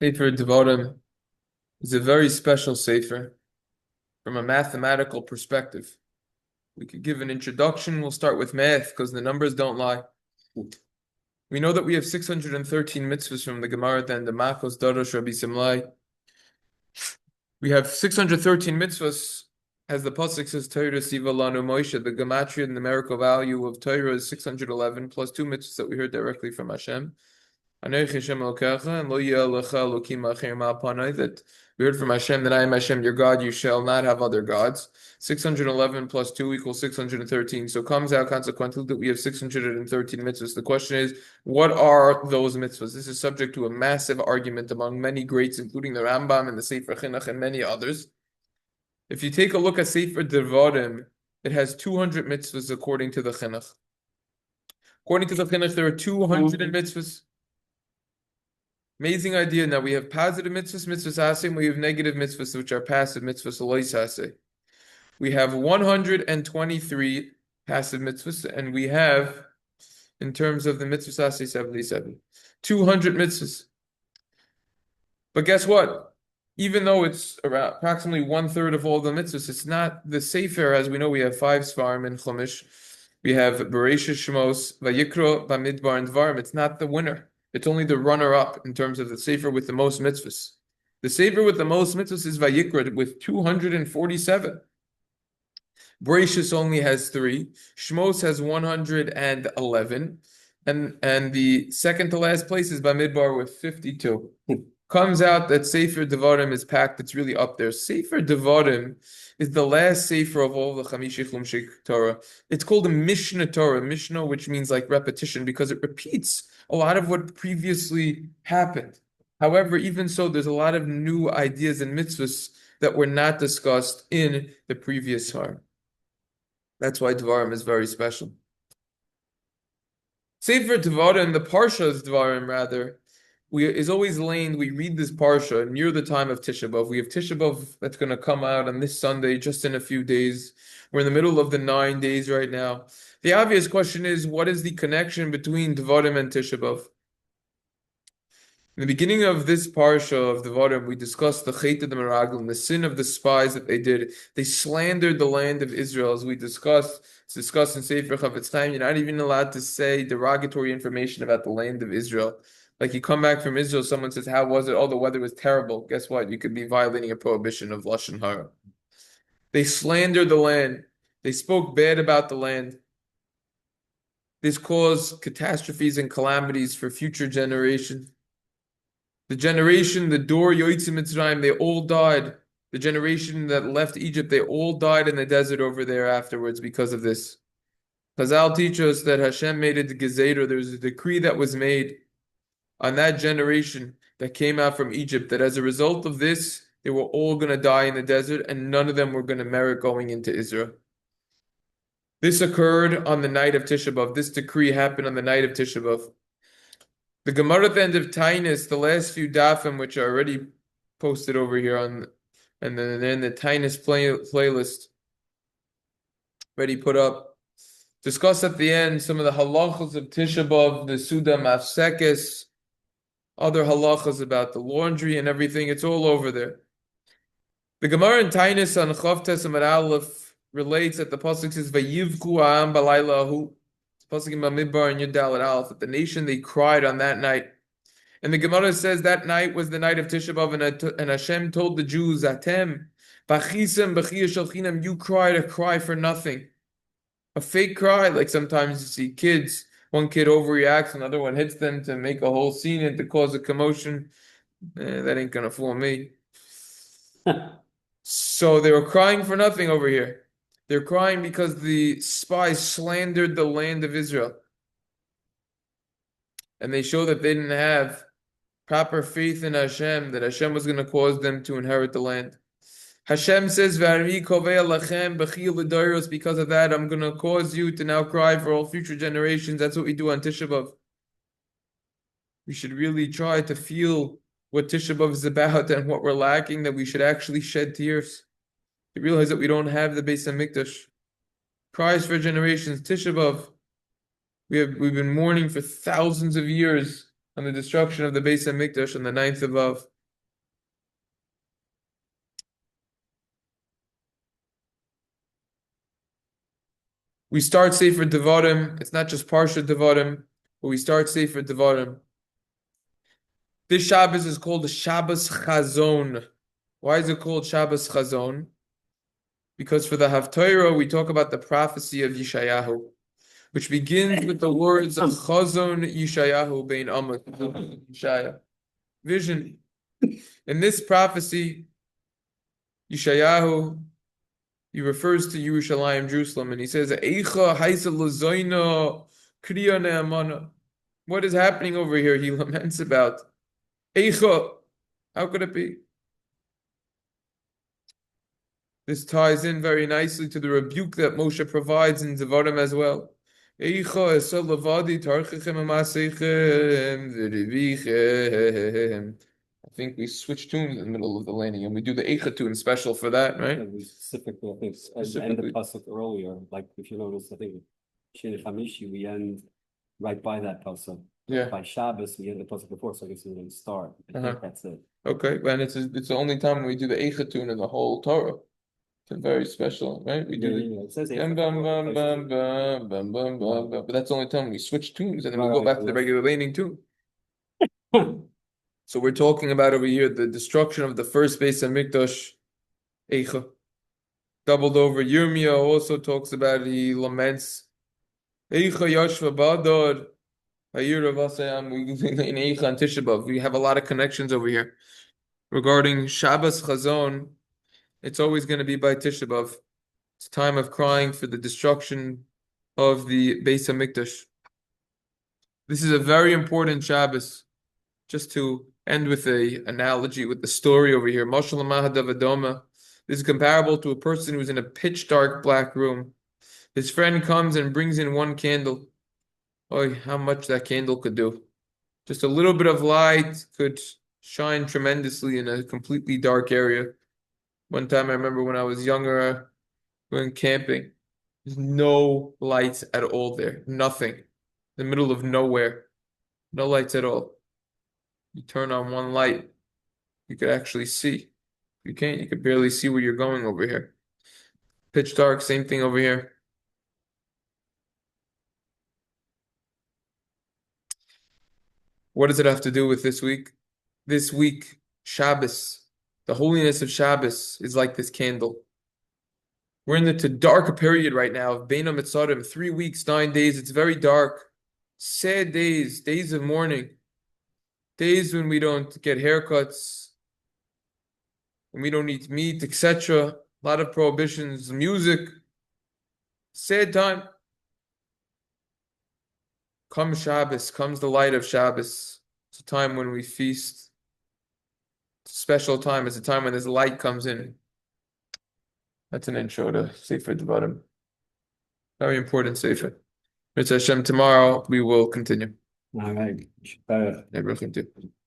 Sefer Devarim is a very special sefer from a mathematical perspective. We could give an introduction. We'll start with math because the numbers don't lie. We know that we have 613 mitzvahs from the Gemara and the Makos Darosh Rabbi Simlai. We have 613 mitzvahs, as the pasuk says, Torah Siva Lanu Moshe. The gematria and numerical value of Torah is 611 plus two mitzvahs that we heard directly from Hashem. That we heard from Hashem that I am Hashem your God, you shall not have other gods. 611 plus 2 equals 613. So comes out consequently that we have 613 mitzvahs. The question is, what are those mitzvahs? This is subject to a massive argument among many greats, including the Rambam and the Sefer Chinuch and many others. If you take a look at Sefer Devarim, it has 200 mitzvahs according to the Chinuch. According to the Chinuch, there are 200 mitzvahs. Amazing idea. Now we have positive mitzvahs, mitzvahs aseh, and we have negative mitzvahs, which are passive mitzvahs, lois aseh. We have 123 passive mitzvahs, and we have, in terms of the mitzvahs aseh, 77. 200 mitzvahs. But guess what? Even though it's around approximately 1/3 of all the mitzvahs, it's not the Sefer. As we know, we have 5 Svarim in Chumash. We have Bereshit, Shmos, Vayikra, Bamidbar, and Devarim. It's not the winner. It's only the runner-up in terms of the Sefer with the most mitzvahs. The Sefer with the most mitzvahs is Vayikra with 247. Bereshit only has 3. Shmos has 111. And the second to last place is Bamidbar with 52. Comes out that Sefer Devarim is packed. It's really up there. Sefer Devarim is the last Sefer of all the Chamishi Chumshei Torah. It's called a Mishnah Torah, Mishnah, which means like repetition, because it repeats a lot of what previously happened. However, even so, there's a lot of new ideas and mitzvahs that were not discussed in the previous Har. That's why Devarim is very special. Sefer Devarim, the Parsha's Devarim rather, is always lane. We read this parsha near the time of Tisha B'Av. We have Tisha B'Av that's going to come out on this Sunday, just in a few days. We're in the middle of the 9 days right now. The obvious question is, what is the connection between Devarim and Tisha B'Av? In the beginning of this parsha of Devarim, we discussed the Chet of the Meraglim, the sin of the spies that they did. They slandered the land of Israel, as we discussed. It's discussed in Sefer Chavetz Chaim. You're not even allowed to say derogatory information about the land of Israel. Like you come back from Israel, someone says, "How was it?" "Oh, the weather was terrible." Guess what? You could be violating a prohibition of Lashon Hara. They slandered the land. They spoke bad about the land. This caused catastrophes and calamities for future generations. The generation, the Dor Yoitzim Mitzrayim, they all died. The generation that left Egypt, they all died in the desert over there afterwards because of this. Chazal teach us that Hashem made a gezerah. There was a decree that was made on that generation that came out from Egypt, that as a result of this, they were all going to die in the desert, and none of them were going to merit going into Israel. This occurred on the night of Tisha B'Av. This decree happened on the night of Tisha B'Av. The Gemara at the end of Tainus, the last few dafim, which are already posted over here on, and then the Tainus playlist, already put up, discuss at the end some of the halachas of Tisha B'Av, the Suda Mafsekes, other halachas about the laundry and everything. It's all over there. The Gemara in Tainus on Chav Tesam Aleph relates that the pasuk says Vayivku Ha'am Balayla Ahu. Pasuk in Bamidbar and Yud Aleph, that the nation they cried on that night. And the Gemara says that night was the night of Tisha B'Av, and Hashem told the Jews, Atem Bachisem B'chiyah Shalchinam, you cried a cry for nothing, a fake cry. Like sometimes you see kids. One kid overreacts, another one hits them to make a whole scene and to cause a commotion. That ain't gonna fool me. So they were crying for nothing over here. They're crying because the spies slandered the land of Israel. And they show that they didn't have proper faith in Hashem, that Hashem was going to cause them to inherit the land. Hashem says, because of that, I'm going to cause you to now cry for all future generations. That's what we do on Tisha B'Av. We should really try to feel what Tisha B'Av is about and what we're lacking, that we should actually shed tears. To realize that we don't have the Beis HaMikdash. Cries for generations. Tisha B'Av. We've been mourning for thousands of years on the destruction of the Beis Hamikdash on the 9th of Av. We start Sefer Devarim. It's not just Parsha Devarim, but we start Sefer Devarim. This Shabbos is called the Shabbos Chazon. Why is it called Shabbos Chazon? Because for the Haftarah, we talk about the prophecy of Yeshayahu, which begins with the words Chazon Yeshayahu Bein Amot Yeshaya. Vision. In this prophecy, Yeshayahu, he refers to Yerushalayim, Jerusalem, and he says, Eicha Haisa Lazoina Kriya Ne'amana. What is happening over here? He laments about. Eicha. How could it be? This ties in very nicely to the rebuke that Moshe provides in Devarim as well. Eicha esa levadi tarchechem amasechem v'rivichem. I think we switch tunes in the middle of the landing, and we do the Eicha tune special for that, right? Yeah, we specifically, I think, end the pasuk earlier. Like if you notice, I think Shir Hamishi, we end right by that pasuk. Yeah. By Shabbos, we end the pasuk before, so I guess we're going to start. I think that's it. Okay, and it's the only time we do the Eicha tune in the whole Torah. It's very special, right? We do it says bum, bum, bum, bum, bum, bum, bum, bum, but that's the only time we switch tunes, and then we go back to the regular landing tune. So we're talking about over here the destruction of the first Beis Hamikdash, Eicha. Doubled over. Yirmiyah also talks about it. He laments. Eicha Yashva Badar. Hayir Avasayam. In Eicha and Tisha B'Av. We have a lot of connections over here. Regarding Shabbos Chazon, it's always going to be by Tisha B'Av. It's time of crying for the destruction of the Beis Hamikdash. This is a very important Shabbos. Just to end with a analogy with the story over here. Mashal Mahadav Adoma. This is comparable to a person who's in a pitch dark black room. His friend comes and brings in one candle. Oh, how much that candle could do. Just a little bit of light could shine tremendously in a completely dark area. One time I remember when I was younger, going camping. There's no lights at all there. Nothing. In the middle of nowhere. No lights at all. You turn on one light, you could actually see. You can't, you could barely see where you're going over here. Pitch dark, same thing over here. What does it have to do with this week? This week, Shabbos, the holiness of Shabbos is like this candle. We're in the dark period right now of Bein HaMetzarim, 3 weeks, 9 days. It's very dark. Sad days, days of mourning. Days when we don't get haircuts, when we don't eat meat, etc. A lot of prohibitions, music. Sad time. Comes Shabbos, comes the light of Shabbos. It's a time when we feast. It's a special time. It's a time when this light comes in. That's an intro to Sefer Devarim. Very important Sefer. Mitzvah Hashem, tomorrow we will continue. All right.